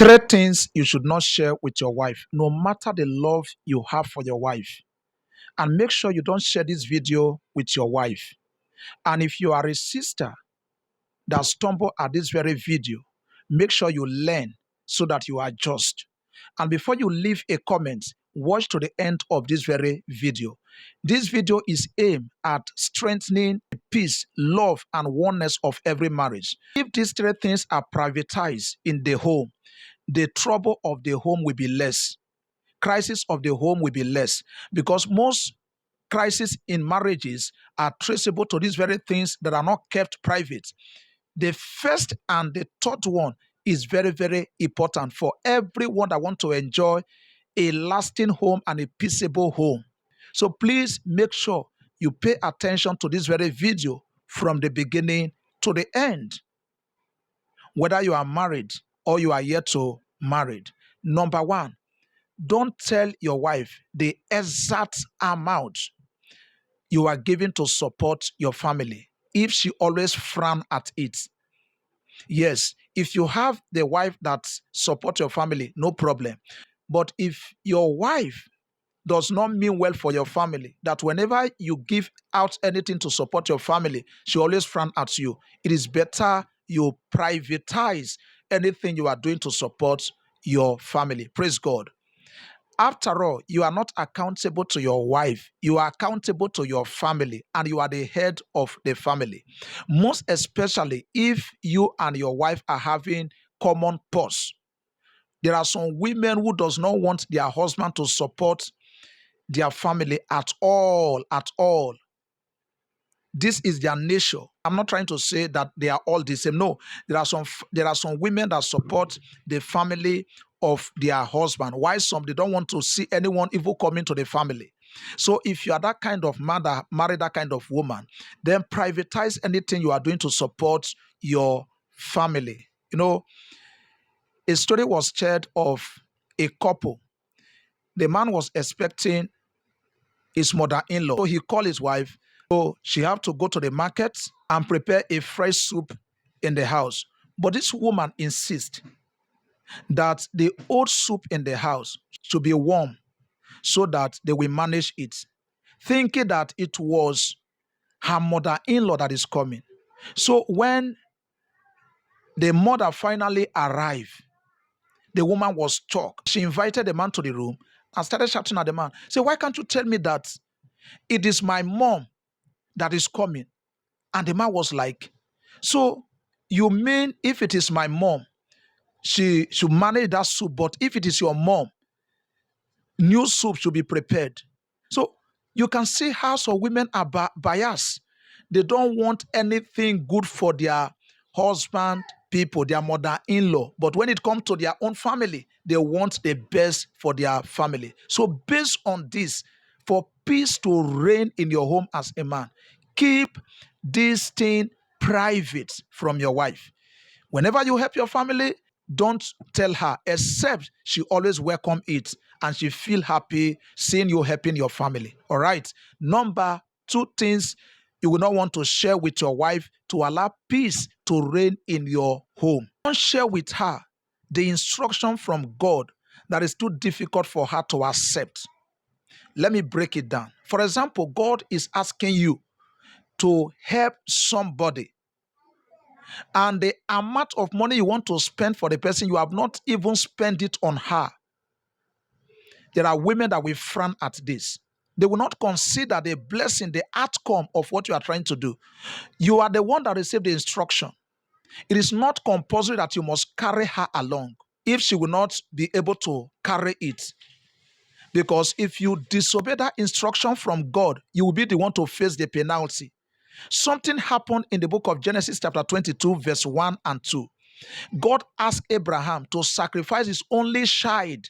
Three things you should not share with your wife, no matter the love you have for your wife. And make sure you don't share this video with your wife. And if you are a sister that stumble at this very video, make sure you learn so that you adjust. And before you leave a comment, watch to the end of this very video. This video is aimed at strengthening the peace, love, and oneness of every marriage. If these three things are privatized in the home, the trouble of the home will be less. Crisis of the home will be less, because most crises in marriages are traceable to these very things that are not kept private. The first and the third one is very, very important for everyone that wants to enjoy a lasting home and a peaceable home. So please make sure you pay attention to this very video from the beginning to the end, whether you are married or you are yet to married. Number one, don't tell your wife the exact amount you are giving to support your family if she always frown at it. Yes, if you have the wife that support your family, no problem. But if your wife does not mean well for your family, that whenever you give out anything to support your family, she always frown at you, it is better you privatize anything you are doing to support your family. Praise God. After all, you are not accountable to your wife. You are accountable to your family, and you are the head of the family. Most especially if you and your wife are having common purse. There are some women who does not want their husband to support their family at all, at all. This is their nature. I'm not trying to say that they are all the same. No, there are some women that support the family of their husband. Why some they don't want to see anyone evil coming to the family. So if you are that kind of man that marry that kind of woman, then privatize anything you are doing to support your family. You know, a story was shared of a couple. The man was expecting his mother-in-law. So he called his wife. So she had to go to the market and prepare a fresh soup in the house. But this woman insists that the old soup in the house should be warm so that they will manage it, thinking that it was her mother-in-law that is coming. So when the mother finally arrived, the woman was shocked. She invited the man to the room and started shouting at the man. Say, why can't you tell me that it is my mom that is coming? And the man was like, so you mean if it is my mom, she should manage that soup, but if it is your mom, new soup should be prepared. So you can see how some women are biased. They don't want anything good for their husband, people, their mother-in-law. But when it comes to their own family, they want the best for their family. So based on this, for peace to reign in your home as a man, keep this thing private from your wife. Whenever you help your family, don't tell her, except she always welcome it and she feel happy seeing you helping your family. All right. Number two things you will not want to share with your wife to allow peace to reign in your home. Don't share with her the instruction from God that is too difficult for her to accept. Let me break it down. For example, God is asking you to help somebody, and the amount of money you want to spend for the person, you have not even spent it on her. There are women that will frown at this. They will not consider the blessing, the outcome of what you are trying to do. You are the one that received the instruction. It is not compulsory that you must carry her along if she will not be able to carry it. Because if you disobey that instruction from God, you will be the one to face the penalty. Something happened in the book of Genesis chapter 22, verse 1 and 2. God asked Abraham to sacrifice his only child,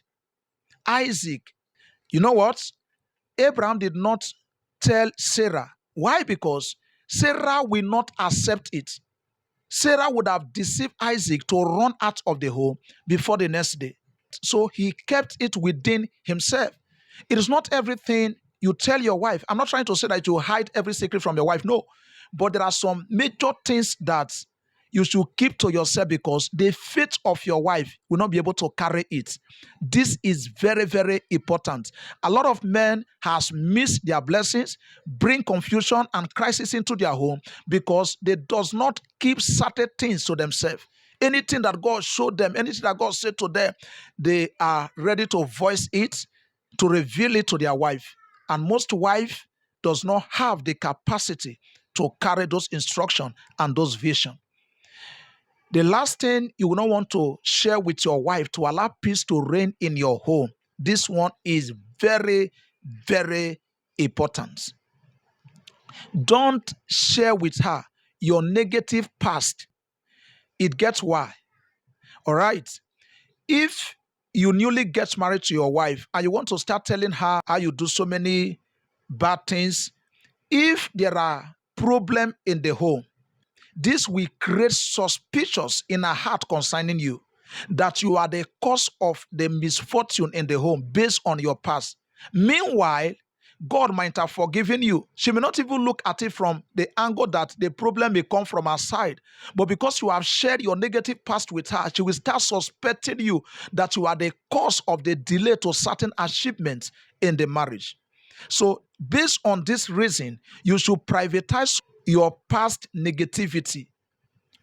Isaac. You know what? Abraham did not tell Sarah. Why? Because Sarah will not accept it. Sarah would have deceived Isaac to run out of the home before the next day. So he kept it within himself. It is not everything you tell your wife. I'm not trying to say that you hide every secret from your wife. No. But there are some major things that you should keep to yourself, because the faith of your wife will not be able to carry it. This is very, very important. A lot of men has missed their blessings, bring confusion and crisis into their home because they does not keep certain things to themselves. Anything that God showed them, anything that God said to them, they are ready to voice it, to reveal it to their wife. And most wife does not have the capacity to carry those instructions and those vision. The last thing you will not want to share with your wife to allow peace to reign in your home. This one is very, very important. Don't share with her your negative past. It gets why. All right. If you newly get married to your wife and you want to start telling her how you do so many bad things, if there are problems in the home, this will create suspicions in her heart concerning you, that you are the cause of the misfortune in the home based on your past. Meanwhile, God might have forgiven you. She may not even look at it from the angle that the problem may come from her side. But because you have shared your negative past with her, she will start suspecting you that you are the cause of the delay to certain achievements in the marriage. So, based on this reason, you should privatize your past negativity.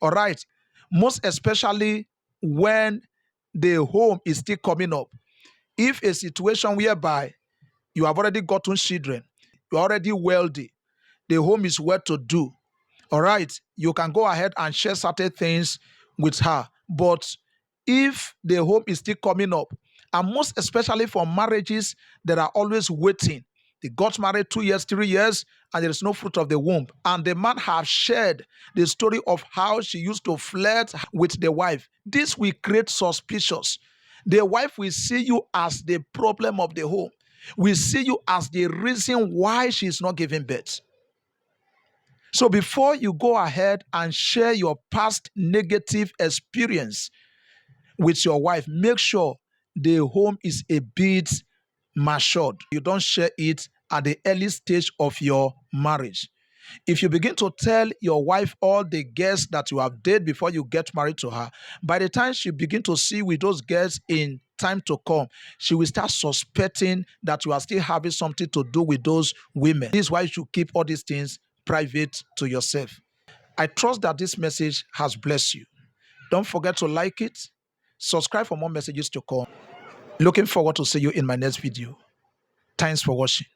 All right. Most especially when the home is still coming up. If a situation whereby you have already gotten children, you're already wealthy, the home is well to do, all right, you can go ahead and share certain things with her. But if the home is still coming up, and most especially for marriages that are always waiting, they got married 2 years, 3 years, and there is no fruit of the womb. And the man have shared the story of how she used to flirt with the wife. This will create suspicious. The wife will see you as the problem of the home. We see you as the reason why she is not giving birth. So before you go ahead and share your past negative experience with your wife, make sure the home is a bit matured. You don't share it at the early stage of your marriage. If you begin to tell your wife all the girls that you have dated before you get married to her, by the time she begin to see with those girls in time to come, she will start suspecting that you are still having something to do with those women. This is why you should keep all these things private to yourself. I trust that this message has blessed you. Don't forget to like it, subscribe for more messages to come. Looking forward to see you in my next video. Thanks for watching.